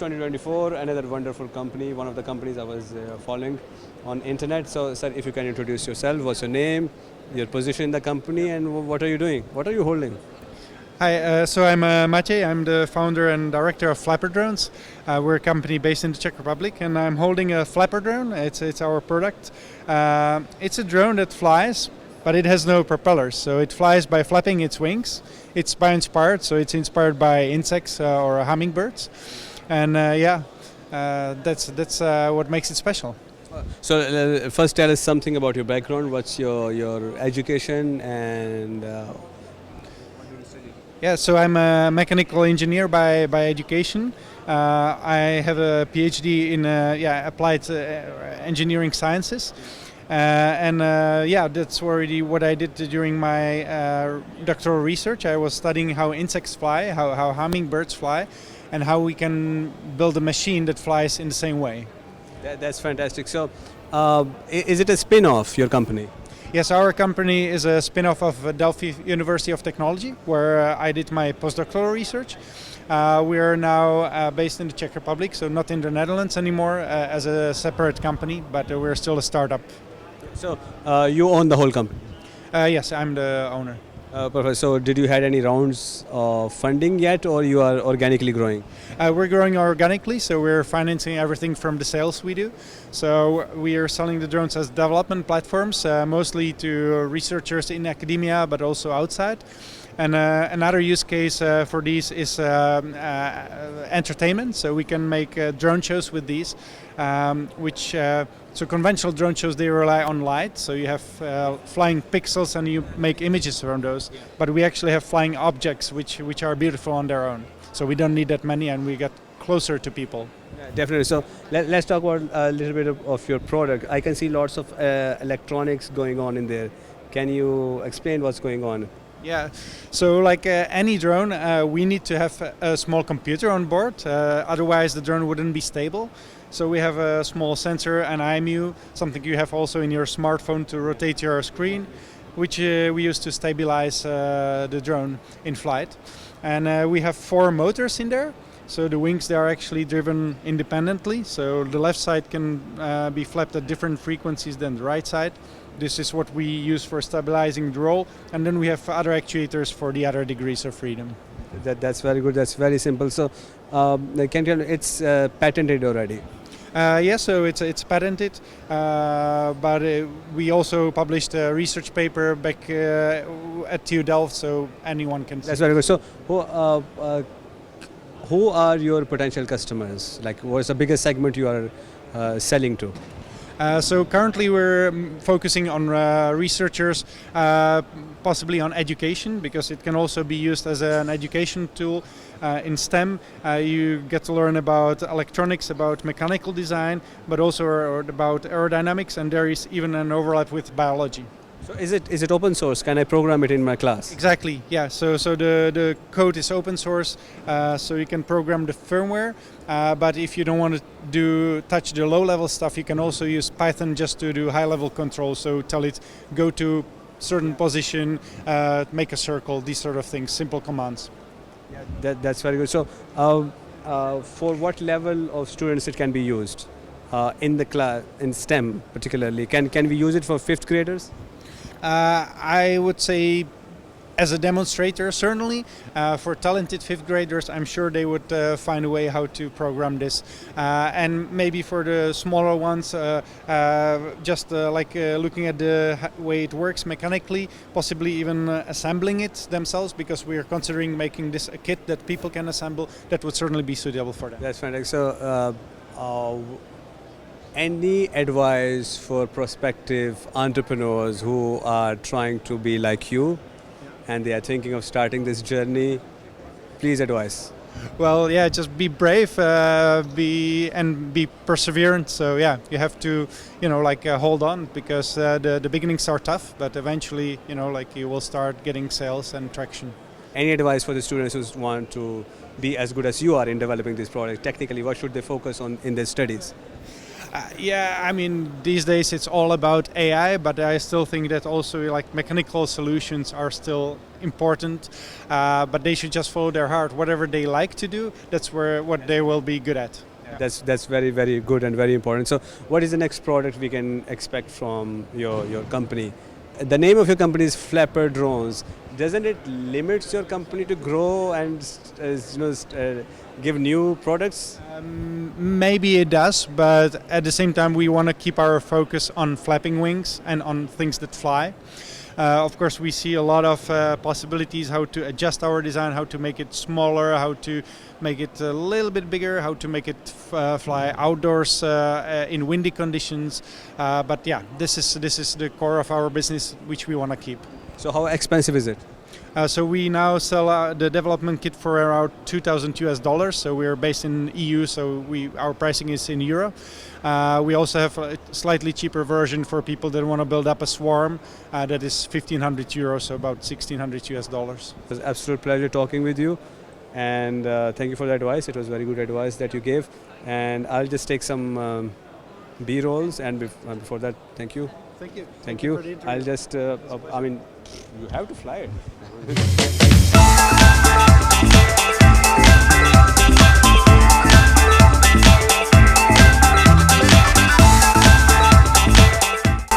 2024, another wonderful company, one of the companies I was following on internet. So, sir, if you can introduce yourself, what's your name, your position in the company, and what are you doing? What are you holding? Hi, so I'm Maciej. I'm the founder and director of Flapper Drones. We're a company based in the Czech Republic, and I'm holding a Flapper drone. It's our product. It's a drone that flies, but it has no propellers. So it flies by flapping its wings. It's inspired, so it's inspired by insects or hummingbirds, and that's what makes it special. So, first tell us something about your background. What's your education and Yeah, so I'm a mechanical engineer by education. I have a PhD in applied engineering sciences. That's already what I did during my doctoral research. I was studying how insects fly, how hummingbirds fly, and how we can build a machine that flies in the same way. That's fantastic. So, is it a spin-off, your company? Yes, our company is a spin-off of Delphi University of Technology, where I did my postdoctoral research. We are now based in the Czech Republic, so not in the Netherlands anymore as a separate company, but we're still a startup. So, you own the whole company? Yes, I'm the owner. Perfect. So, did you had any rounds of funding yet, or you are organically growing? We're growing organically, so we're financing everything from the sales we do. So we are selling the drones as development platforms, mostly to researchers in academia, but also outside. And another use case for these is entertainment. So we can make drone shows with these, so conventional drone shows, they rely on light. So you have flying pixels and you make images from those. But we actually have flying objects which are beautiful on their own. So we don't need that many and we get closer to people. Yeah, definitely. So let's talk about a little bit of your product. I can see lots of electronics going on in there. Can you explain what's going on? Yeah, so like any drone, we need to have a small computer on board, otherwise the drone wouldn't be stable. So we have a small sensor, an IMU, something you have also in your smartphone to rotate your screen, which we use to stabilize the drone in flight. And we have 4 motors in there. So the wings, they are actually driven independently. So the left side can be flapped at different frequencies than the right side. This is what we use for stabilizing the roll. And then we have other actuators for the other degrees of freedom. That's very good. That's very simple. So can you tell me, it's patented already? Yes, so it's patented, but we also published a research paper back at TU Delft, so anyone can see. That's very good. So who are your potential customers? Like, what's the biggest segment you are selling to? So currently we're focusing on researchers, possibly on education, because it can also be used as an education tool. In STEM, you get to learn about electronics, about mechanical design, but also about aerodynamics, and there is even an overlap with biology. So is it open source? Can I program it in my class? Exactly, yeah. So the code is open source, so you can program the firmware. But if you don't want to touch the low-level stuff, you can also use Python just to do high-level control. So tell it go to certain position, make a circle, these sort of things, simple commands. Yeah, that's very good. So for what level of students it can be used in the class, in STEM particularly? Can we use it for 5th graders? I would say as a demonstrator, certainly. For talented 5th graders, I'm sure they would find a way how to program this. And maybe for the smaller ones, looking at the way it works mechanically, possibly even assembling it themselves, because we are considering making this a kit that people can assemble. That would certainly be suitable for them. That's fantastic. So, any advice for prospective entrepreneurs who are trying to be like you and they are thinking of starting this journey? Please advise. Well, yeah, just be brave, be perseverant. So yeah, you have to, hold on, because the beginnings are tough, but eventually, you will start getting sales and traction. Any advice for the students who want to be as good as you are in developing this product? Technically, what should they focus on in their studies? Yeah, I mean, these days it's all about AI, but I still think that also like mechanical solutions are still important, but they should just follow their heart. Whatever they like to do, that's what they will be good at. That's very, very good and very important. So what is the next product we can expect from your company? The name of your company is Flapper Drones. Doesn't it limit your company to grow and give new products? Maybe it does, but at the same time we want to keep our focus on flapping wings and on things that fly. Of course, we see a lot of possibilities how to adjust our design, how to make it smaller, how to make it a little bit bigger, how to make it fly outdoors in windy conditions. But yeah, this is the core of our business, which we want to keep. So how expensive is it? So we now sell the development kit for around $2,000. So we're based in EU, so our pricing is in euro. We also have a slightly cheaper version for people that want to build up a swarm. That is 1,500 euros, so about $1,600. It was an absolute pleasure talking with you, and thank you for the advice. It was very good advice that you gave, and I'll just take some B-rolls, and before that, thank you. Thank you. Thank you. I'll just, I mean, you have to fly it.